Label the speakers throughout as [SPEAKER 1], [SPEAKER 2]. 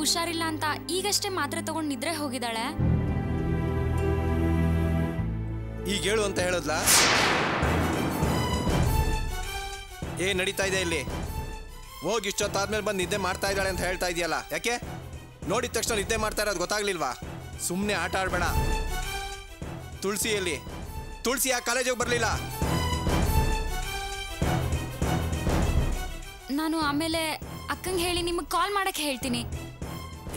[SPEAKER 1] ಹುಷಾರಿಲ್ಲ ಅಂತ ಈಗಷ್ಟೇ ಮಾತ್ರೆ ತಗೊಂಡು ನಿದ್ರೆ ಹೋಗಿದ್ದಾಳೆ.
[SPEAKER 2] ಈಗ ಹೇಳು ಅಂತ ಹೇಳದ್ಲಾ? ಏನ್ ನಡೀತಾ ಇದೆ ಇಲ್ಲಿ? ಹೋಗಿ ಇಷ್ಟೊತ್ತಾದ್ಮೇಲೆ ಬಂದು ನಿದ್ದೆ ಮಾಡ್ತಾ ಇದ್ದಾಳೆ ಅಂತ ಹೇಳ್ತಾ ಇದೆಯಲ್ಲ, ಯಾಕೆ? ನೋಡಿದ ತಕ್ಷಣ ನಿದ್ದೆ ಮಾಡ್ತಾ ಇರೋದು ಗೊತ್ತಾಗ್ಲಿಲ್ವಾ? ಸುಮ್ಮನೆ ಆಟ ಆಡ್ಬೇಡ. ತುಳಸಿಯಲ್ಲಿ ತುಳಸಿ ಯಾಕೆ ಕಾಲೇಜಿಗೆ ಬರಲಿಲ್ಲ?
[SPEAKER 1] ನಾನು ಆಮೇಲೆ ಅಕ್ಕಂಗೆ ಹೇಳಿ ನಿಮಗೆ ಕಾಲ್ ಮಾಡಕ್ಕೆ ಹೇಳ್ತೀನಿ.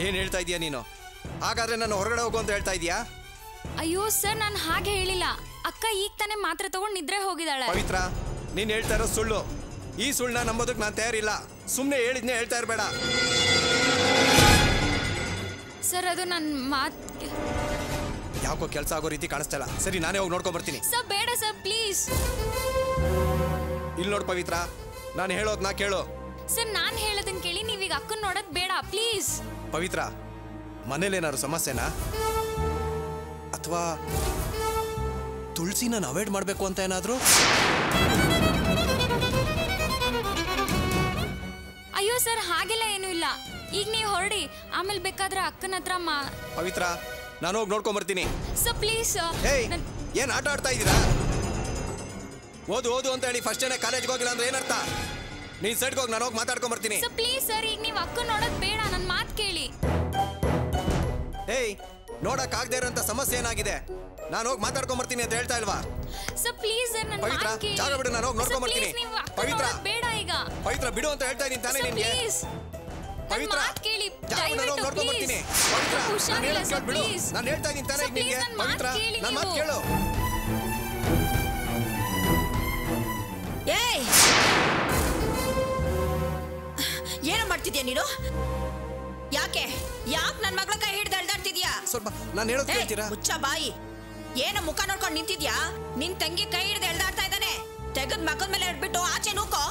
[SPEAKER 2] ಏನು ಹೇಳ್ತಾ ಇದೀಯ ನೀನು? ಹಾಗಾದ್ರೆ ನಾನು ಹೊರಗಡೆ ಹೋಗು ಅಂತ ಹೇಳ್ತಾ ಇದೀಯಾ?
[SPEAKER 1] ಅಯ್ಯೋ ಸರ್, ನಾನು ಹಾಗೆ ಹೇಳಿಲ್ಲ. ಅಕ್ಕ ಈಗ ತಾನೇ ಮಾತ್ರೆ ತಗೊಂಡು ನಿದ್ರೆ ಹೋಗಿದ್ದಾಳೆ.
[SPEAKER 2] ಪವಿತ್ರ, ನೀನು ಹೇಳ್ತಾ ಇರೋ ಸುಳ್ಳು. ಈ ಸುಳ್ಳನ್ನ ನಂಬೋದಕ್ಕೆ ನಾನು ತಯಾರಿಲ್ಲ. ಸುಮ್ಮನೆ ಹೇಳಿದ್ನೇ ಹೇಳ್ತಾ ಇರಬೇಡ.
[SPEAKER 1] ಸರ್, ಅದು ನನ್ನ ಮಾತು
[SPEAKER 2] ಯಾಕೋ ಕೆಲಸ ಆಗೋ ರೀತಿ ಕಾಣಿಸ್ತಾ ಇಲ್ಲ. ಸರಿ, ನಾನೇ ಹೋಗಿ ನೋಡ್ಕೊಂಡ್ ಬರ್ತೀನಿ.
[SPEAKER 1] ಸರ್ ಬೇಡ ಸರ್, ಪ್ಲೀಸ್.
[SPEAKER 2] ಇಲ್ಲಿ ನೋಡು ಪವಿತ್ರ, ನಾನು ಹೇಳೋದನ್ನ ಕೇಳು.
[SPEAKER 1] ಸರ್, ನಾನು ಹೇಳೋದನ್ನ ಕೇಳಿ. ನೀವೀಗ ಅಕ್ಕನ ನೋಡೋದು ಬೇಡ, ಪ್ಲೀಸ್.
[SPEAKER 2] ಪವಿತ್ರ, ಮನೇಲೇನಾದ್ರು ಸಮಸ್ಯೆನಾ? ಅಥವಾ ತುಳಸಿ ನಾನು ಅವಾಯ್ಡ್ ಮಾಡಬೇಕು ಅಂತ ಏನಾದ್ರು?
[SPEAKER 1] ಅಯ್ಯೋ ಸರ್, ಹಾಗೆಲ್ಲ ಏನೂ ಇಲ್ಲ. ಈಗ ನೀವು ಹೊರಡಿ, ಆಮೇಲೆ ಬೇಕಾದ್ರೆ ಅಕ್ಕನ ಹತ್ರ
[SPEAKER 2] ಪವಿತ್ರ, ನಾನು ಹೋಗಿ ನೋಡ್ಕೊಂಡ್ ಬರ್ತೀನಿ.
[SPEAKER 1] Sir please.
[SPEAKER 2] ಏನ್ ಆಟ ಆಡ್ತಾ ಇದ್ದೀರಾ? ಓದು ಓದು ಅಂತ ಹೇಳಿ ಫಸ್ಟ್ ಡೇನೆ ಕಾಲೇಜ್ಗೆ ಹೋಗಿಲ್ಲ ಅಂದ್ರೆ ಏನರ್ಥ? ನೀನ್ ಸೈಡ್ಗೆ ಹೋಗಿ ನಾನು ಹೋಗಿ ಮಾತಾಡ್ಕೊಂಡ್ ಬರ್ತೀನಿ.
[SPEAKER 1] ಸರ್ ಪ್ಲೀಸ್ ಸರ್, ಈಗ ನೀವು ಅಕ್ಕನ ನೋಡೋದು ಬೇಡ, ನನ್ನ ಮಾತು ಕೇಳಿ.
[SPEAKER 2] ನೋಡಕ್ ಆಗದೆ ಇರೋಂತ ಸಮಸ್ಯೆ ಏನಾಗಿದೆ? ನಾನು ಹೋಗಿ ಮಾತಾಡ್ಕೊಂಡ್ ಬರ್ತೀನಿ ಅಂತ ಹೇಳ್ತಾ ಇಲ್ವಾ?
[SPEAKER 1] ಸರ್ ಪ್ಲೀಸ್ ಸರ್, ನನ್ನ ಮಾತು ಕೇಳಿ.
[SPEAKER 2] ಜಾಗ ಬಿಡು, ನಾನು ಹೋಗಿ ನೋಡ್ಕೊಂಡ್ ಬರ್ತೀನಿ.
[SPEAKER 1] ಪವಿತ್ರ ಬೇಡ ಈಗ.
[SPEAKER 2] ಪವಿತ್ರ ಬಿಡು ಅಂತ ಹೇಳ್ತಾ ಇದೀನಿ ತಾನೇ ನಿನ್ಗೆ? ಪವಿತ್ರ
[SPEAKER 1] ಕೇಳಿ,
[SPEAKER 2] ನೋಡ್ಕೊಂಡ್ ಬರ್ತೀನಿ. ಪವಿತ್ರ, ನಾನು ಹೇಳ್ತಾ ಇದೀನಿ ತಾನೇ ನಿನ್ಗೆ? ಪವಿತ್ರ, ನನ್ನ ಮಾತು ಕೇಳು.
[SPEAKER 3] ಏನೋ ಮಾಡ್ತಿದ್ಯಾ ನೀನು? ಯಾಕೆ ನನ್ನ ಮಗಳ ಕೈ ಹಿಡ್ದು ಎಳ್ದಾಡ್ತಿದ್ಯಾ?
[SPEAKER 2] ಸ್ವಲ್ಪ ನಾನು ಹೇಳೋದು ಕೇಳ್ತೀರಾ?
[SPEAKER 3] ಮುಚ್ಚ ಬಾಯಿ. ಏನೋ ಮುಖ ನೋಡ್ಕೊಂಡು ನಿಂತಿದ್ಯಾ? ನಿನ್ ತಂಗಿ ಕೈ ಹಿಡ್ದು ಎಳ್ದಾಡ್ತಾ ಇದ್ದಾನೆ. ತೆಗೆದ್ ಮಗದ ಮೇಲೆ ಇಟ್ಬಿಟ್ಟು ಆಚೆ ನೂಕೋ.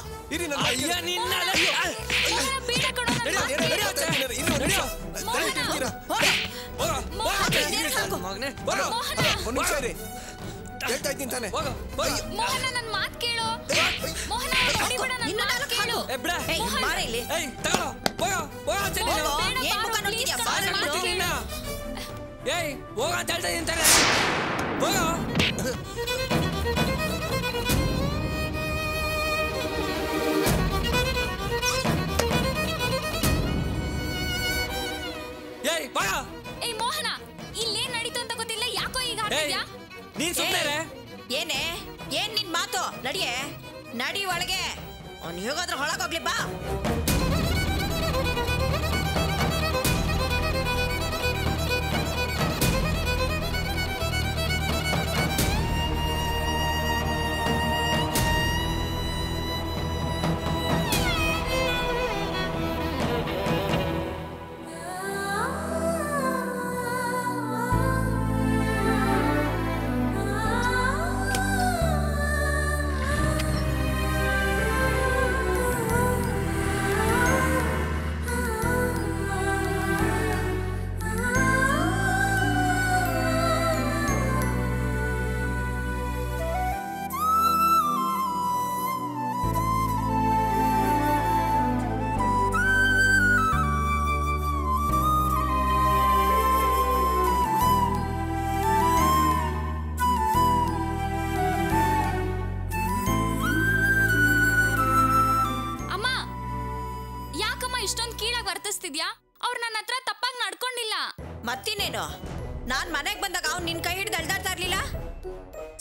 [SPEAKER 2] ಹೇಳ್ತಾ ಇದ್ದೀನಿ ತಾನೆ?
[SPEAKER 1] ಮೋಹನ, ನನ್ನ ಮಾತು ಕೇಳು. ಮೋಹನ, ಇನ್ನು ನಾನು ಕೇಳು.
[SPEAKER 3] ಬಾರ ಇಲ್ಲಿ. ಏನ್ ಮುಖ ನೋಡ್ತಿದ್ಯಾ?
[SPEAKER 4] ಹೋಗ ಅಂತ ಹೇಳ್ತಾ ಇದ್ದೀನಿ ತಾನೆ?
[SPEAKER 1] ಮೋಹನ, ಇಲ್ಲೇನ್ ನಡೀತು ಅಂತ ಗೊತ್ತಿಲ್ಲ, ಯಾಕೋ ಈಗ ಹಾಕಿದ್ಯಾ?
[SPEAKER 4] ನೀನ್ ಸುಮ್ಮನೆ
[SPEAKER 3] ಏನೇ? ಏನ್ ನಿನ್ ಮಾತು? ನಡಿಯೇ, ನಡಿ ಒಳಗೆ. ಅವ್ನು ಹೇಗಾದ್ರೂ ಹೊಳಗೋಗ್ಲಿ ಬಾ.
[SPEAKER 1] ಅವ್ರು ನನ್ನ ಹತ್ರ ತಪ್ಪಾಗಿ ನಡ್ಕೊಂಡಿಲ್ಲ.
[SPEAKER 3] ಮತ್ತಿನೇನು? ನಾನ್ ಮನೆಗೆ ಬಂದಾಗ ಅವ್ನು ನಿನ್ ಕೈ ಹಿಡ್ದು ಎಳ್ದಾಡ್ತಾ ಇರ್ಲಿಲ್ಲ?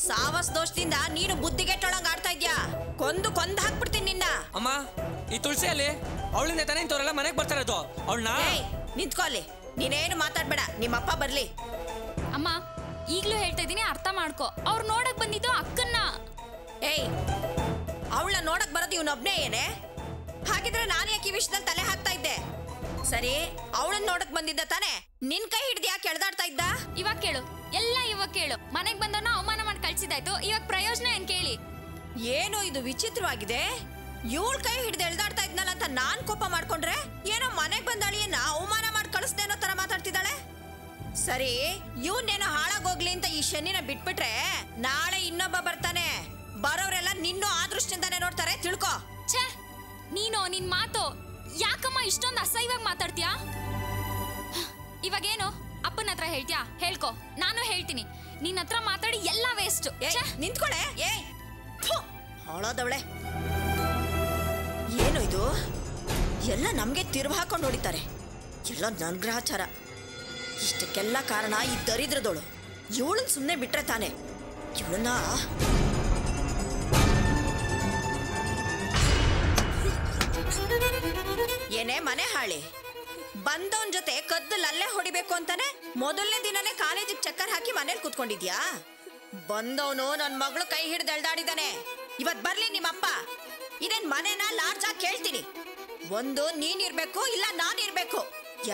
[SPEAKER 3] ಸಾವಸ್ ದೋಷದಿಂದ ನೀನು ಬುದ್ಧಿಗೆಟ್ಟೊಳಂಗ್ ಆಡ್ತಾ ಇದ್ಯಾ? ಕೊಂದು ಹಾಕ್ಬಿಡ್ತೀನಿ ನಿನ್ನ.
[SPEAKER 4] ಅಮ್ಮ, ಈ ತುಳಸಿಯಲ್ಲಿ ಅವಳಿಂದ ತಾನೇ ಇಂಥವ್ರೆಲ್ಲ ಮನೆಗೆ ಬರ್ತಾ ಇರೋದು. ಅವಳನ್ನ
[SPEAKER 3] ನಿಂತ್ಕೊಳ್ಳಿ, ನೀನೇನು ಮಾತಾಡ್ಬೇಡ, ನಿಮ್ಮಪ್ಪ ಬರ್ಲಿ.
[SPEAKER 1] ಅಮ್ಮ, ಈಗ್ಲೂ ಹೇಳ್ತಾ ಇದೀನಿ, ಅರ್ಥ ಮಾಡ್ಕೋ. ಅವ್ರು ನೋಡಕ್ ಬಂದಿದ್ದು ಅಕ್ಕನ್ನ.
[SPEAKER 3] ಅವಳನ್ನ ನೋಡಕ್ ಬರೋದು ಇವನೊಬ್ನೇ ಏನೇ? ಹಾಗಿದ್ರೆ ನಾನು ಯಾಕೆ ಈ ವಿಷಯದಲ್ಲಿ ತಲೆ ಹಾಕ್ತಾ ಇದ್ದೆ? ಸರಿ, ಅವಳನ್ನ ನೋಡಕ್ ಬಂದಿದ್ದ ತಾನೆ? ನಿನ್ ಕೈ ಹಿಡ್ದು ಯಾಕೆ ಎಳ್ದಾಡ್ತಾ ಇದ್ದ?
[SPEAKER 1] ಇವಾಗ ಕೇಳು, ಎಲ್ಲ ಇವಾಗ ಕೇಳು. ಮನೆಗ್ ಬಂದವನ್ನ ಅವಮಾನ ಮಾಡಿ ಕಳ್ಸಿದಾಯ್ತು, ಇವಾಗ ಪ್ರಯೋಜನ ಏನ್ ಕೇಳಿ?
[SPEAKER 3] ಏನೋ ಇದು ವಿಚಿತ್ರವಾಗಿದೆ. ಇವಳ ಕೈ ಹಿಡ್ದು ಎಳ್ದಾಡ್ತಾ ಇದ್ನಲ್ಲ ಅಂತ ನಾನ್ ಕೋಪ ಮಾಡ್ಕೊಂಡ್ರೆ, ಏನೋ ಮನೆಗ್ ಬಂದಾಳಿಯನ್ನ ಅವಮಾನ ಮಾಡಿ ಕಳಿಸ್ದೇನೋ ತರ ಮಾತಾಡ್ತಿದ್ದಾಳೆ. ಸರಿ, ಇವನ್ನೇನೋ ಹಾಳಾಗೋಗ್ಲಿ ಅಂತ ಈ ಶನಿನ ಬಿಟ್ಬಿಟ್ರೆ, ನಾಳೆ ಇನ್ನೊಬ್ಬ ಬರ್ತಾನೆ. ಬರೋರೆಲ್ಲ ನಿನ್ನೂ ಆ ದೃಷ್ಟಿಯಿಂದಾನೆ ನೋಡ್ತಾರೆ, ತಿಳ್ಕೊ.
[SPEAKER 1] ಛೇ, ನೀನು ನಿನ್ ಮಾತು ಯಾಕಮ್ಮ ಇಷ್ಟೊಂದು ಅಸಹ್ಯವಾಗಿ ಮಾತಾಡ್ತೀಯಾ? ಇವಾಗೇನು ಅಪ್ಪನ ಹತ್ರ ಹೇಳ್ತೀಯಾ? ಹೇಳ್ಕೊ, ನಾನು ಹೇಳ್ತೀನಿ. ನಿನ್ನ ಹತ್ರ ಮಾತಾಡಿ ಎಲ್ಲ ವೇಸ್ಟ್.
[SPEAKER 3] ನಿಂತ್ಕೊಳೆ. ಹಾಳಾದವಳೆ. ಏನು ಇದು? ಎಲ್ಲ ನಮ್ಗೆ ತಿರುವು ಹಾಕೊಂಡು ಹೊಡಿತಾರೆ. ಎಲ್ಲ ನನ್ ಗ್ರಹಚಾರ. ಇಷ್ಟಕ್ಕೆಲ್ಲ ಕಾರಣ ಈ ದರಿದ್ರದೋಳು. ಇವಳನ್ನ ಸುಮ್ಮನೆ ಬಿಟ್ರೆ ತಾನೆ. ಇವಳನ್ನ ಏನೇ ಮನೆ ಹಾಳಿ ಬಂದವನ್ ಜೊತೆ ಕದ್ದಲ್ ಅಲ್ಲೇ ಹೊಡಿಬೇಕು ಅಂತಾನೆ ಮೊದಲನೇ ದಿನನೇ ಕಾಲೇಜಿಗೆ ಚಕ್ಕರ್ ಹಾಕಿ ಮನೇಲಿ ಕೂತ್ಕೊಂಡಿದ್ಯಾ? ಬಂದವನು ನನ್ ಮಗಳು ಕೈ ಹಿಡ್ದು ಎಳ್ದಾಡಿದಾನೆ. ಇವತ್ ಬರ್ಲಿ ನಿಮ್ಮಪ್ಪ. ಇದೇನ್ ಮನೆನಾ ಲಾಡ್ಜ್ ಆಗಿ ಕೇಳ್ತೀನಿ. ಒಂದು ನೀನಿರ್ಬೇಕು, ಇಲ್ಲ ನಾನಿರ್ಬೇಕು.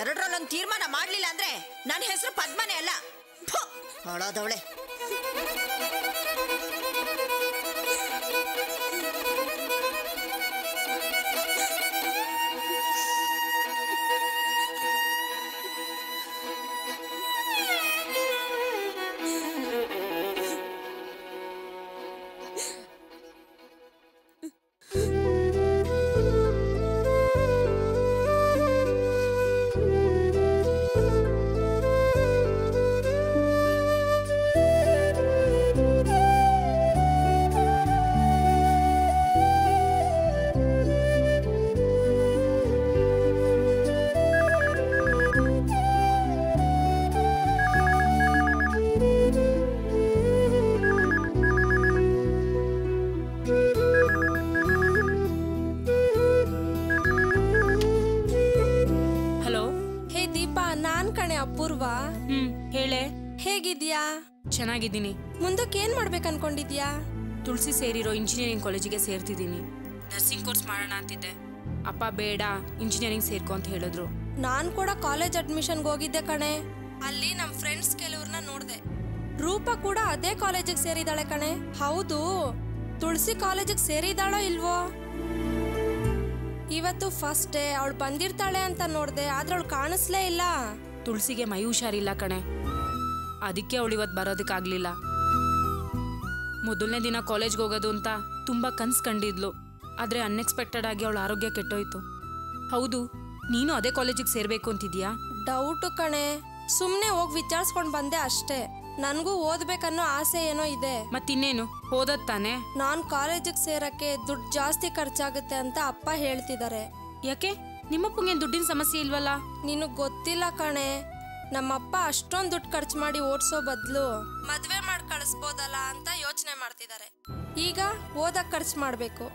[SPEAKER 3] ಎರಡರಲ್ಲೊಂದು ತೀರ್ಮಾನ ಮಾಡ್ಲಿಲ್ಲ ಅಂದ್ರೆ ನನ್ನ ಹೆಸರು ಪದ್ಮನೆ ಅಲ್ಲ. ಹಾಳಾದವಳೆ.
[SPEAKER 5] ಹೇಳೆ, ಹೇಗಿದ್ಯಾ?
[SPEAKER 6] ಚೆನ್ನಾಗಿದ್ದೀನಿ.
[SPEAKER 5] ಮುಂದಕ್ಕೆ ಏನ್ ಮಾಡ್ಬೇಕು ಅನ್ಕೊಂಡಿದ್ಯಾ?
[SPEAKER 6] ತುಳಸಿ ಸೇರಿರೋ ಇಂಜಿನಿಯರಿಂಗ್ ಕಾಲೇಜಿಗೆ ಸೇರ್ತಿದ್ದೀನಿ. ನರ್ಸಿಂಗ್ ಕೋರ್ಸ್ ಮಾಡೋಣ ಅಂತಿದ್ದೆ. ಅಪ್ಪ ಬೇಡ, ಇಂಜಿನಿಯರಿಂಗ್ ಸೇರ್ಕೊ ಅಂತ ಹೇಳಿದ್ರು.
[SPEAKER 5] ನಾನ್ ಕೂಡ ಕಾಲೇಜ್ ಅಡ್ಮಿಷನ್ಗೆ ಹೋಗಿದ್ದೆ ಕಣೆ. ಅಲ್ಲಿ ನಮ್ ಫ್ರೆಂಡ್ಸ್ ಕೆಲವ್ರನ್ನ ನೋಡ್ದೆ. ರೂಪ ಕೂಡ ಅದೇ ಕಾಲೇಜಿಗೆ ಸೇರಿದಾಳೆ ಕಣೆ. ಹೌದು, ತುಳಸಿ ಕಾಲೇಜಿಗೆ ಸೇರಿದಾಳೋ ಇಲ್ವೋ? ಇವತ್ತು ಫಸ್ಟ್ ಡೇ. ಅವಳು ಬಂದಿರ್ತಾಳೆ ಅಂತ ನೋಡ್ದೆ, ಆದ್ರೆ ಅವಳು ಕಾಣಿಸ್ಲೇ ಇಲ್ಲ.
[SPEAKER 6] ತುಳಸಿಗೆ ಮೈ ಹುಷಾರಿಲ್ಲ ಕಣೆ, ಅದಕ್ಕೆ ಅವಳು ಇವತ್ತು ಬರೋದಕ್ಕಾಗ್ಲಿಲ್ಲ. ಮೊದಲನೇ ದಿನ ಕಾಲೇಜ್ಗೆ ಹೋಗೋದು ಅಂತ ತುಂಬಾ ಕನ್ಸು ಕಂಡಿದ್ಲು. ಆದ್ರೆ ಅನ್ಎಕ್ಸ್ಪೆಕ್ಟೆಡ್ ಆಗಿ ಅವಳ ಆರೋಗ್ಯ ಕೆಟ್ಟೋಯ್ತು. ಹೌದು, ನೀನು ಅದೇ ಕಾಲೇಜಿಗೆ ಸೇರ್ಬೇಕು ಅಂತಿದ್ಯಾ?
[SPEAKER 5] ಡೌಟು ಕಣೆ, ಸುಮ್ನೆ ಹೋಗಿ ವಿಚಾರಿಸ್ಕೊಂಡ್ ಬಂದೆ ಅಷ್ಟೇ. ನನ್ಗೂ ಓದ್ಬೇಕನ್ನೋ ಆಸೆ ಏನೋ ಇದೆ.
[SPEAKER 6] ಮತ್ತಿನ್ನೇನು, ಓದದ್ ತಾನೆ?
[SPEAKER 5] ನಾನ್ ಕಾಲೇಜಿಗೆ ಸೇರಕ್ಕೆ ದುಡ್ಡು ಜಾಸ್ತಿ ಖರ್ಚಾಗುತ್ತೆ ಅಂತ ಅಪ್ಪ ಹೇಳ್ತಿದ್ದಾರೆ.
[SPEAKER 6] ಯಾಕೆ, ನಿಮ್ಮಪ್ಪಂಗೇನು ದುಡ್ಡಿನ ಸಮಸ್ಯೆ ಇಲ್ವಲ್ಲ?
[SPEAKER 5] ನಿನಗ್ ಗೊತ್ತಿಲ್ಲ ಕಣೆ, ನಮ್ಮಪ್ಪ ಅಷ್ಟೊಂದು ದುಡ್ಡು ಖರ್ಚು ಮಾಡಿ ಓಡ್ಸೋ ಬದಲು ಮದ್ವೆ ಮಾಡಿ ಕಳಿಸ್ಬೋದಲ್ಲ ಅಂತ ಯೋಚನೆ ಮಾಡ್ತಿದ್ದಾರೆ. ಈಗ ಓದಕ್ ಖರ್ಚು ಮಾಡ್ಬೇಕು,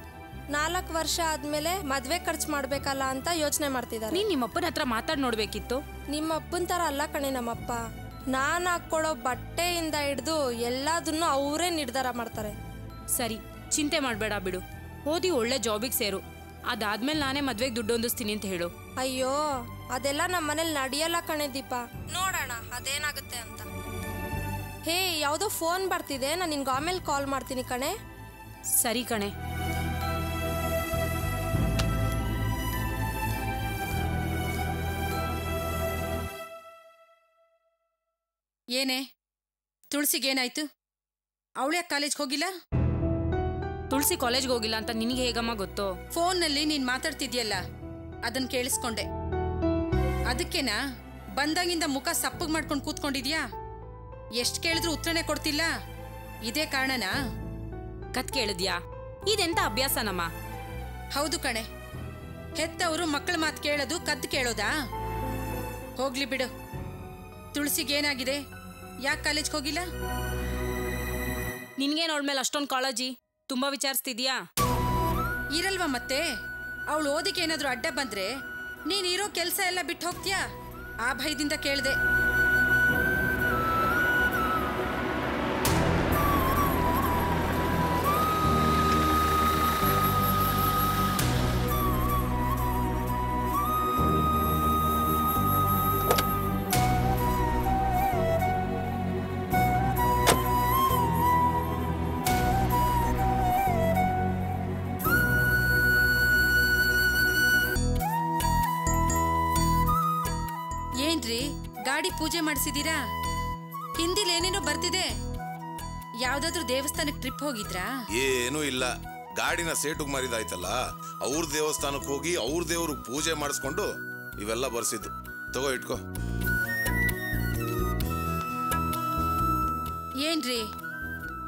[SPEAKER 5] 4 ವರ್ಷ ಆದ್ಮೇಲೆ ಮದ್ವೆ ಖರ್ಚು ಮಾಡ್ಬೇಕಲ್ಲ ಅಂತ ಯೋಚನೆ ಮಾಡ್ತಿದ್ದಾರೆ.
[SPEAKER 6] ನೀನ್ ನಿಮ್ಮಪ್ಪನ ಹತ್ರ ಮಾತಾಡ್ ನೋಡ್ಬೇಕಿತ್ತು.
[SPEAKER 5] ನಿಮ್ಮಪ್ಪನ ತರ ಅಲ್ಲ ಕಣೆ ನಮ್ಮಪ್ಪ. ನಾನ್ ಹಾಕೊಳ್ಳೋ ಬಟ್ಟೆಯಿಂದ ಹಿಡ್ದು ಎಲ್ಲದನ್ನು ಅವರೇ ನಿರ್ಧಾರ ಮಾಡ್ತಾರೆ.
[SPEAKER 6] ಸರಿ, ಚಿಂತೆ ಮಾಡ್ಬೇಡ ಬಿಡು. ಓದಿ ಒಳ್ಳೆ ಜಾಬಿಗೆ ಸೇರು. ಅದಾದ್ಮೇಲೆ ನಾನೇ ಮದ್ವೆಗೆ ದುಡ್ಡು ಹೊಂದಿಸ್ತೀನಿ ಅಂತ ಹೇಳು.
[SPEAKER 5] ಅಯ್ಯೋ, ಅದೆಲ್ಲ ನಮ್ಮ ಮನೇಲಿ ನಡೆಯಲ್ಲ ಕಣೆ ದೀಪ. ನೋಡೋಣ ಅದೇನಾಗುತ್ತೆ ಅಂತ. ಹೇ, ಯಾವುದೋ ಫೋನ್ ಬರ್ತಿದೆ, ನಾನು ನಿನ್ಗೆ ಆಮೇಲೆ ಕಾಲ್ ಮಾಡ್ತೀನಿ ಕಣೆ.
[SPEAKER 6] ಸರಿ ಕಣೆ.
[SPEAKER 7] ಏನೇ ತುಳಸಿಗೇನಾಯ್ತು? ಅವಳು ಯಾಕೆ ಕಾಲೇಜ್ಗೆ ಹೋಗಿಲ್ಲ?
[SPEAKER 6] ತುಳಸಿ ಕಾಲೇಜ್ಗೆ ಹೋಗಿಲ್ಲ ಅಂತ ನಿನಗೆ ಹೇಗಮ್ಮ ಗೊತ್ತು?
[SPEAKER 7] ಫೋನ್ನಲ್ಲಿ ನೀನು ಮಾತಾಡ್ತಿದ್ಯಲ್ಲ, ಅದನ್ನು ಕೇಳಿಸ್ಕೊಂಡೆ. ಅದಕ್ಕೇನಾ ಬಂದಾಗಿಂದ ಮುಖ ಸಪ್ಪಗೆ ಮಾಡ್ಕೊಂಡು ಕೂತ್ಕೊಂಡಿದ್ಯಾ? ಎಷ್ಟು ಕೇಳಿದ್ರು ಉತ್ತರನೇ ಕೊಡ್ತಿಲ್ಲ. ಇದೇ ಕಾರಣನಾ?
[SPEAKER 6] ಕತ್ ಕೇಳಿದ್ಯಾ? ಇದೆಂತ ಅಭ್ಯಾಸನಮ್ಮ?
[SPEAKER 7] ಹೌದು ಕಣೆ, ಹೆತ್ತವರು ಮಕ್ಕಳ ಮಾತು ಕೇಳೋದು ಕದ್ದು ಕೇಳೋದಾ? ಹೋಗ್ಲಿ ಬಿಡು. ತುಳಸಿಗೇನಾಗಿದೆ? ಯಾಕೆ ಕಾಲೇಜ್ಗೆ ಹೋಗಿಲ್ಲ?
[SPEAKER 6] ನಿನ್ಗೇನು ಅವಳ ಮೇಲೆ ಅಷ್ಟೊಂದು ಕಾಳಜಿ? ತುಂಬಾ ವಿಚಾರಿಸ್ತಿದ್ಯಾ?
[SPEAKER 7] ಇರಲ್ವಾ ಮತ್ತೆ? ಅವಳು ಓದಿಗೆ ಏನಾದರೂ ಅಡ್ಡ ಬಂದ್ರೆ ನೀನಿರೋ ಕೆಲಸ ಎಲ್ಲ ಬಿಟ್ಟು ಹೋಗ್ತೀಯಾ? ಆ ಭಯದಿಂದ ಕೇಳಿದೆ. ಏನ್ರಿ, ಗಾಡಿ ಪೂಜೆ ಮಾಡಿಸಿದೀರಾ? ಹಿಂದಿಲ್ ಏನೇನೋ ಬರ್ತಿದೆ. ಯಾವ್ದಾದ್ರು ದೇವಸ್ಥಾನಕ್ಕೆ ಟ್ರಿಪ್ ಹೋಗಿದ್ರಾ?
[SPEAKER 8] ಏನೂ ಇಲ್ಲ. ಗಾಡಿನ ಸೇಟುಗ್ ಮಾರಿದಾಯ್ತಲ್ಲ, ಅವ್ರ ದೇವಸ್ಥಾನಕ್ಕೆ ಹೋಗಿ ಅವ್ರ ದೇವ್ರಿಗೆ ಪೂಜೆ ಮಾಡಿಸ್ಕೊಂಡು ಇವೆಲ್ಲ ಬರ್ಸಿದ್ದು. ತಗೋ, ಇಟ್ಕೋ.
[SPEAKER 7] ಏನ್ರಿ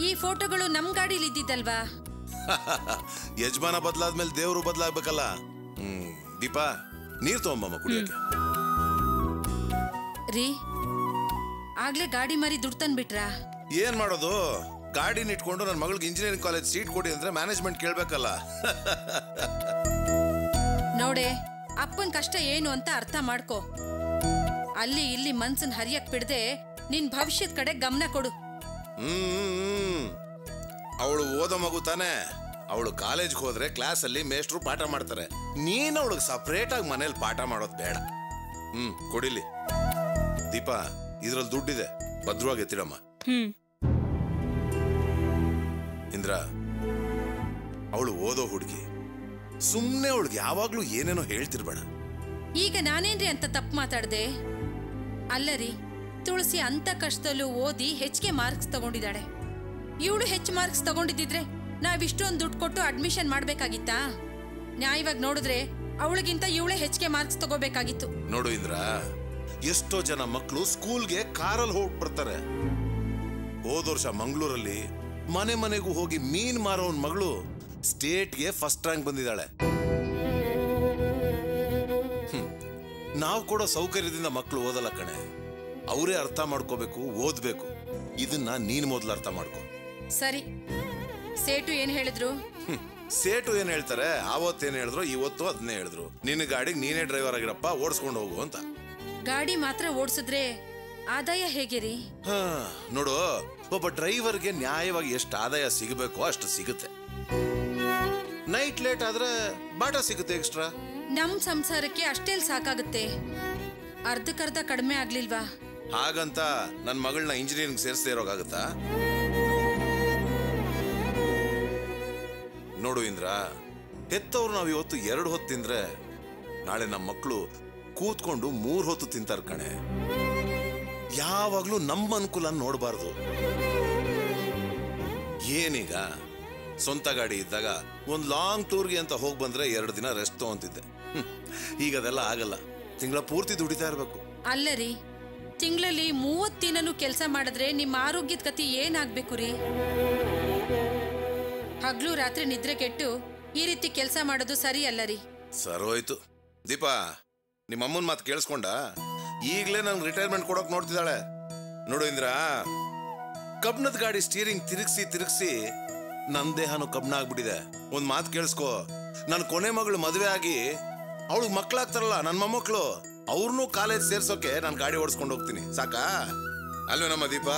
[SPEAKER 7] ಈ ಫೋಟೋಗಳು ನಮ್ ಗಾಡಿಲಿ ಇದ್ದಿದ್ದಲ್ವಾ?
[SPEAKER 8] ಯಜಮಾನ ಬದಲಾದ್ಮೇಲೆ ದೇವ್ರು ಬದಲಾಗ್ಬೇಕಲ್ಲ. ದೀಪಾ, ನೀರ್ ತಗೊಂಬಮ್ಮ ಕುಡಿಯಕ್ಕೆ.
[SPEAKER 7] ರೀ ಆಗ್ಲೇ ಗಾಡಿ ಮಾರಿ ದುಡ್ಡು ತಂದ್ಬಿಟ್ರಾ?
[SPEAKER 8] ಏನ್ ಮಾಡೋದು, ಗಾಡಿನ ಇಟ್ಕೊಂಡು ನನ್ನ ಮಗಳಿಗೆ ಇಂಜಿನಿಯರಿಂಗ್ ಕಾಲೇಜ್ ಸೀಟ್ ಕೊಡಿ ಅಂದ್ರೆ ಮ್ಯಾನೇಜ್ಮೆಂಟ್ ಕೇಳ್ಬೇಕಲ್ಲ.
[SPEAKER 7] ನೋಡೆ, ಅಪ್ಪನ್ ಕಷ್ಟ ಏನು ಅಂತ ಅರ್ಥ ಮಾಡ್ಕೋ. ಅಲ್ಲಿ ಇಲ್ಲಿ ಮನ್ಸನ್ ಹರಿಯಕ್ ಬಿಡದೆ ನಿನ್ ಭವಿಷ್ಯದ ಕಡೆ ಗಮನ ಕೊಡು.
[SPEAKER 8] ಅವಳು ಓದೋ ಮಗು ತಾನೆ. ಅವಳು ಕಾಲೇಜ್ಗೆ ಹೋದ್ರೆ ಕ್ಲಾಸ್ ಅಲ್ಲಿ ಮೇಷ್ಟ್ರು ಪಾಠ ಮಾಡ್ತಾರೆ. ನೀನ್ ಅವಳಿಗೆ ಸಪರೇಟ್ ಆಗಿ ಮನೇಲಿ ಪಾಠ ಮಾಡೋದ್ ಬೇಡ. ಕೊಡಿಲಿ. ದೀಪಾ, ಇದ್ರಲ್ಲಿ ದುಡ್ಡಿದೆ, ಭದ್ರವಾಗಿ ಎತ್ತಿಡಮ್ಮ. ಇಂದ್ರ, ಅವಳು ಓದೋ ಹುಡುಗಿ, ಸುಮ್ನೆ ಅವಳಿಗೆ ಯಾವಾಗ್ಲೂ ಏನೇನೋ ಹೇಳ್ತಿರ್ಬೇಡ.
[SPEAKER 7] ಈಗ ನಾನೇನ್ರಿ ಅಂತ ತಪ್ಪು ಮಾತಾಡ್ದೆ? ಅಲ್ಲರಿ, ತುಳಸಿ ಅಂತ ಕಷ್ಟದಲ್ಲೂ ಓದಿ ಹೆಚ್ಚಿಗೆ ಮಾರ್ಕ್ಸ್ ತಗೊಂಡಿದ್ದಾಳೆ. ಇವಳು ಹೆಚ್ಚು ಮಾರ್ಕ್ಸ್ ತಗೊಂಡಿದ್ದಿದ್ರೆ ನಾವಿಷ್ಟೊಂದು ದುಡ್ಡು ಕೊಟ್ಟು ಅಡ್ಮಿಷನ್ ಮಾಡ್ಬೇಕಾಗಿತ್ತಾ? ನ್ಯಾಯವಾಗಿ ನೋಡಿದ್ರೆ ಅವಳಿಗಿಂತ ಇವಳೇ ಹೆಚ್ಚಿಗೆ ಮಾರ್ಕ್ಸ್ ತಗೋಬೇಕಾಗಿತ್ತು.
[SPEAKER 8] ನೋಡು ಇಂದ್ರ, ಎಷ್ಟೋ ಜನ ಮಕ್ಕಳು ಸ್ಕೂಲ್ಗೆ ಕಾರಲ್ಲಿ ಹೋಗಿ ಬರ್ತಾರೆ. ಹೋದ ವರ್ಷ ಮಂಗಳೂರಲ್ಲಿ ಮನೆ ಮನೆಗೂ ಹೋಗಿ ಮೀನ್ ಮಾರೋನ್ ಮಗಳು ಸ್ಟೇಟ್ಗೆ ಫಸ್ಟ್ ರ್ಯಾಂಕ್ ಬಂದಿದ್ದಾಳೆ. ನಾವು ಕೊಡೋ ಸೌಕರ್ಯದಿಂದ ಮಕ್ಕಳು ಓದಲ್ಲ ಕಣೆ. ಅವರೇ ಅರ್ಥ ಮಾಡ್ಕೋಬೇಕು, ಓದ್ಬೇಕು. ಇದನ್ನ ನೀನ್ ಮೊದಲು ಅರ್ಥ ಮಾಡ್ಕೋ.
[SPEAKER 7] ಸರಿ, ಸೇಟು ಏನ್ ಹೇಳಿದ್ರು?
[SPEAKER 8] ಸೇಟು ಏನ್ ಹೇಳ್ತಾರೆ, ಆವತ್ತೇನ್ ಹೇಳಿದ್ರು, ಇವತ್ತು ಅದನ್ನೇ ಹೇಳಿದ್ರು. ನಿನ್ನ ಗಾಡಿಗೆ ನೀನೇ ಡ್ರೈವರ್ ಆಗಿರಪ್ಪ, ಓಡಿಸ್ಕೊಂಡು ಹೋಗು ಅಂತ.
[SPEAKER 7] ಗಾಡಿ ಮಾತ್ರ ಓಡಿಸಿದ್ರೆ ಆದಾಯ ಹೇಗೆ ರೀ?
[SPEAKER 8] ನೋಡು, ಒಬ್ಬ ಡ್ರೈವರ್ಗೆ ನ್ಯಾಯವಾಗಿ ಎಷ್ಟು ಆದಾಯ ಸಿಗಬೇಕೋ ಅಷ್ಟು ಸಿಗುತ್ತೆ. ನೈಟ್ ಲೇಟ್ ಆದ್ರೆ ಬಾಟ ಸಿಗುತ್ತೆ ಎಕ್ಸ್ಟ್ರಾ.
[SPEAKER 7] ನಮ್ ಸಂಸಾರಕ್ಕೆ ಅಷ್ಟೇಲ್ ಸಾಕಾಗುತ್ತೆ, ಅರ್ಧಕ್ಕರ್ಧ ಕಡಿಮೆ ಆಗ್ಲಿಲ್ವಾ?
[SPEAKER 8] ಹಾಗಂತ ನನ್ನ ಮಗಳನ್ನ ಇಂಜಿನಿಯರಿಂಗ್ ಸೇರಿಸದೇ ಇರೋಕಾಗತ್ತಾ? ನೋಡು ಇಂದ್ರ, ಹೆತ್ತವ್ರು ನಾವ್ ಇವತ್ತು 2 ಹೊತ್ತು ತಿಂದ್ರೆ ನಾಳೆ ನಮ್ಮ ಮಕ್ಕಳು ಕೂತ್ಕೊಂಡು 3 ಹೊತ್ತು ತಿಂತಾರ ಕಣೆ. ಯಾವಾಗ್ಲೂ ನಮ್ಮ ಅನುಕೂಲ ನೋಡಬಾರ್ದು. ಏನೀಗ ಸ್ವಂತ ಗಾಡಿ ಇದ್ದಾಗ ಒಂದ್ ಲಾಂಗ್ ಟೂರ್ಗೆ ಅಂತ ಹೋಗಿ ಬಂದ್ರೆ 2 ದಿನ ರೆಸ್ಟ್ ತಗೊಂತಿದ್ದೆ. ಈಗ ಅದೆಲ್ಲ ಆಗಲ್ಲ. ತಿಂಗಳ ಪೂರ್ತಿ ದುಡಿತಾ ಇರ್ಬೇಕು.
[SPEAKER 7] ಅಲ್ಲರಿ, ತಿಂಗಳಲ್ಲಿ 30 ದಿನನೂ ಕೆಲಸ ಮಾಡಿದ್ರೆ ನಿಮ್ಮ ಆರೋಗ್ಯದ ಗತಿ ಏನಾಗ್ಬೇಕು ರೀ? ಹಗ್ಲು ರಾತ್ರಿ ನಿದ್ರೆ ಕೆಟ್ಟು ಈ ರೀತಿ ಕೆಲಸ ಮಾಡೋದು ಸರಿ ಅಲ್ಲ ರೀ.
[SPEAKER 8] ಸರೋಯ್ತು. ದೀಪಾ, ನಿಮ್ಮ ಅಮ್ಮನ ಮಾತು ಕೇಳಿಸ್ಕೊಂಡ? ಈಗಲೇ ನಂಗೆ ರಿಟೈರ್ಮೆಂಟ್ ಕೊಡೋಕೆ ನೋಡ್ತಿದ್ದಾಳೆ. ನೋಡು ಇಂದ್ರ, ಕಬ್ಣದ ಗಾಡಿ ಸ್ಟೀರಿಂಗ್ ತಿರುಗಿಸಿ ನನ್ನ ದೇಹನು ಕಬ್ಣ ಆಗ್ಬಿಟ್ಟಿದೆ. ಒಂದ್ ಮಾತು ಕೇಳಿಸ್ಕೊ, ನನ್ನ ಕೊನೆ ಮಗಳು ಮದುವೆ ಆಗಿ ಅವಳಿಗೆ ಮಕ್ಕಳಾಗ್ತಾರಲ್ಲ, ನನ್ನ ಮೊಮ್ಮಕ್ಕಳು, ಅವ್ರನ್ನೂ ಕಾಲೇಜ್ ಸೇರ್ಸೋಕೆ ನಾನು ಗಾಡಿ ಓಡಿಸ್ಕೊಂಡು ಹೋಗ್ತೀನಿ. ಸಾಕಾ? ಅಲ್ವೇ ನಮ್ಮ ದೀಪಾ?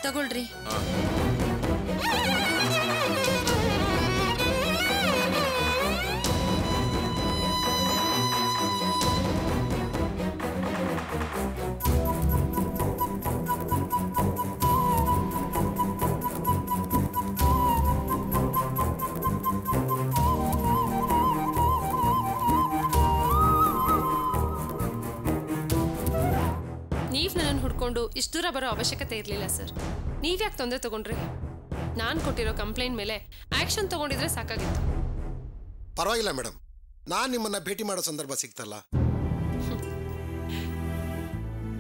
[SPEAKER 7] ತಗೊಳ್ರಿ.
[SPEAKER 5] ನೀವು ನನ್ನನ್ನು ಹುಡ್ಕೊಂಡು ಇಷ್ಟು ದೂರ ಬರೋ ಅವಶ್ಯಕತೆ ಇರಲಿಲ್ಲ ಸರ್.
[SPEAKER 9] ನೀವ್ಯಾಕೆ ತೊಂದರೆ ತಗೊಂಡ್ರಿ? ನಾನು ಕೊಟ್ಟಿರೋ ಕಂಪ್ಲೇಂಟ್ ಮೇಲೆ ಆಕ್ಷನ್ ತಗೊಂಡಿದ್ರೆ ಸಾಕಾಗಿತ್ತು.
[SPEAKER 10] ಪರವಾಗಿಲ್ಲ ಮೇಡಮ್, ನಾನು ನಿಮ್ಮನ್ನ ಭೇಟಿ ಮಾಡೋ ಸಂದರ್ಭ ಸಿಗ್ತಲ್ಲ.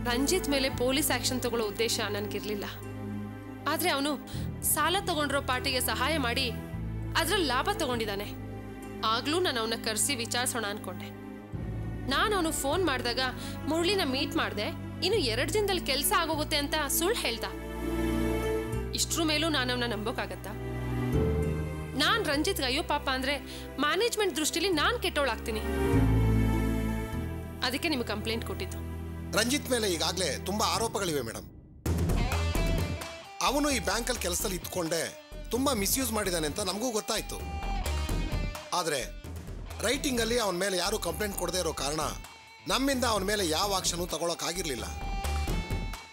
[SPEAKER 9] ರಂಜಿತ್ ಮೇಲೆ ಪೊಲೀಸ್ ಆಕ್ಷನ್ ತಗೊಳ್ಳೋ ಉದ್ದೇಶ ನನಗಿರ್ಲಿಲ್ಲ. ಆದ್ರೆ ಅವನು ಸಾಲ ತಗೊಂಡಿರೋ ಪಾರ್ಟಿಗೆ ಸಹಾಯ ಮಾಡಿ ಅದ್ರಲ್ಲಿ ಲಾಭ ತಗೊಂಡಿದ್ದಾನೆ. ಆಗ್ಲೂ ನಾನು ಅವನ್ನ ಕರೆಸಿ ವಿಚಾರಿಸೋಣ ಅನ್ಕೊಂಡೆ. ನಾನು ಅವನು ಫೋನ್ ಮಾಡಿದಾಗ ಮುರಳಿನ ಮೀಟ್ ಮಾಡಿದೆ, ಇನ್ನು 2 ದಿನದಲ್ಲಿ ಕೆಲಸ ಆಗೋಗುತ್ತೆ ಅಂತ ಸುಳ್ಳು ಹೇಳ್ದ. ಇಷ್ಟ್ರ ಮೇಲೂ ನಾನು ಅವನ್ನ ನಂಬೋಕ್ಕಾಗತ್ತಾ? ನಾನ್ ರಂಜಿತ್ಗೆ ಅಯ್ಯೋ ಪಾಪ ಅಂದ್ರೆ ಮ್ಯಾನೇಜ್ಮೆಂಟ್ ದೃಷ್ಟಿಲಿ ನಾನ್ ಕೆಟ್ಟೋಳಾಗ್ತೀನಿ. ಅದಕ್ಕೆ ನಿಮ್ಗೆ ಕಂಪ್ಲೇಂಟ್ ಕೊಟ್ಟಿದ್ದು.
[SPEAKER 10] ರಂಜಿತ್ ಮೇಲೆ ಈಗಾಗಲೇ ತುಂಬಾ ಆರೋಪಗಳಿವೆ ಮೇಡಮ್. ಅವನು ಈ ಬ್ಯಾಂಕಲ್ಲಿ ಕೆಲಸದಲ್ಲಿ ಇದ್ಕೊಂಡೆ ತುಂಬಾ ಮಿಸ್ಯೂಸ್ ಮಾಡಿದ್ದಾನೆ ಅಂತ ನಮಗೂ ಗೊತ್ತಾಯ್ತು. ಆದರೆ ರೈಟಿಂಗಲ್ಲಿ ಅವನ ಮೇಲೆ ಯಾರು ಕಂಪ್ಲೇಂಟ್ ಕೊಡದೇ ಇರೋ ಕಾರಣ ನಮ್ಮಿಂದ ಅವನ ಮೇಲೆ ಯಾವ ಆಕ್ಷನು ತಗೊಳಕ್ಕಾಗಿರ್ಲಿಲ್ಲ.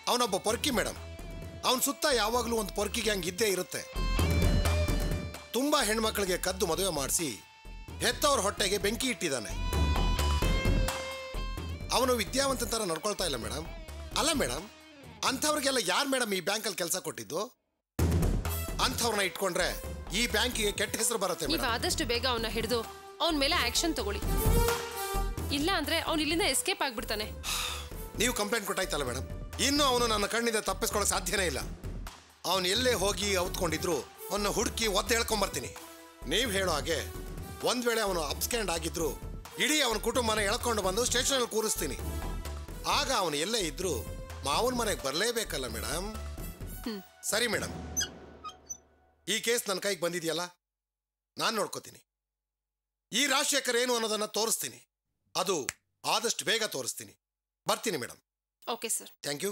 [SPEAKER 10] ಅವನೊಬ್ಬ ಪೊರ್ಕಿ ಮೇಡಮ್. ಅವನ ಸುತ್ತ ಯಾವಾಗಲೂ ಒಂದು ಪೊರ್ಕಿ ಗ್ಯಾಂಗ್ ಇದ್ದೇ ಇರುತ್ತೆ. ತುಂಬಾ ಹೆಣ್ಮಕ್ಳಿಗೆ ಕದ್ದು ಮದುವೆ ಮಾಡಿಸಿ ಹೆತ್ತವ್ರ ಹೊಟ್ಟೆಗೆ ಬೆಂಕಿ ಇಟ್ಟಿದ್ದಾನೆ. ಅವನು ವಿದ್ಯಾವಂತ ಥರ ನಡ್ಕೊಳ್ತಾ ಇಲ್ಲ ಮೇಡಮ್. ಅಲ್ಲ ಮೇಡಮ್, ಅಂಥವ್ರಿಗೆಲ್ಲ ಯಾರು ಮೇಡಮ್ ಈ ಬ್ಯಾಂಕಲ್ಲಿ ಕೆಲಸ ಕೊಟ್ಟಿದ್ದು? ಅಂಥವ್ರನ್ನ ಇಟ್ಕೊಂಡ್ರೆ ಈ ಬ್ಯಾಂಕಿಗೆ ಕೆಟ್ಟ ಹೆಸರು ಬರುತ್ತೆ.
[SPEAKER 9] ನೀವು ಆದಷ್ಟು ಬೇಗ ಅವನ್ನ ಹಿಡಿದು ಅವನ ಮೇಲೆ ಆಕ್ಷನ್ ತಗೊಳ್ಳಿ. ಇಲ್ಲ ಅಂದ್ರೆ ಅವ್ನು ಇಲ್ಲಿಂದ ಎಸ್ಕೇಪ್ ಆಗ್ಬಿಡ್ತಾನೆ.
[SPEAKER 10] ನೀವು ಕಂಪ್ಲೇಂಟ್ ಕೊಟ್ಟಾಯ್ತಲ್ಲ ಮೇಡಮ್, ಇನ್ನು ಅವನು ನನ್ನ ಕಣ್ಣಿಂದ ತಪ್ಪಿಸ್ಕೊಳ್ಳೋಕೆ ಸಾಧ್ಯನೇ ಇಲ್ಲ. ಅವನು ಎಲ್ಲೇ ಹೋಗಿ ಔತ್ಕೊಂಡಿದ್ರು ಅವನ್ನ ಹುಡುಕಿ ಒದ್ದು ಹೇಳ್ಕೊಂಬರ್ತೀನಿ. ನೀವು ಹೇಳೋ ಹಾಗೆ ಒಂದ್ ವೇಳೆ ಅವನು ಅಬ್ಸ್ಕ್ಯಾಂಡ್ ಆಗಿದ್ರು ಇಡೀ ಅವನ ಕುಟುಂಬನ ಎಳ್ಕೊಂಡು ಬಂದು ಸ್ಟೇಷನಲ್ಲಿ ಕೂರಿಸ್ತೀನಿ. ಆಗ ಅವನು ಎಲ್ಲೇ ಇದ್ರು ಮಾವನ ಮನೆಗೆ ಬರಲೇಬೇಕಲ್ಲ ಮೇಡಮ್. ಸರಿ ಮೇಡಮ್, ಈ ಕೇಸ್ ನನ್ನ ಕೈಗೆ ಬಂದಿದೆಯಲ್ಲ, ನಾನು ನೋಡ್ಕೋತೀನಿ. ಈ ರಾಜಶೇಖರ್ ಏನು ಅನ್ನೋದನ್ನ ತೋರಿಸ್ತೀನಿ. ಅದು ಆದಷ್ಟು ಬೇಗ ತೋರಿಸ್ತೀನಿ. ಬರ್ತೀನಿ madam.
[SPEAKER 9] Okay sir.
[SPEAKER 10] Thank you.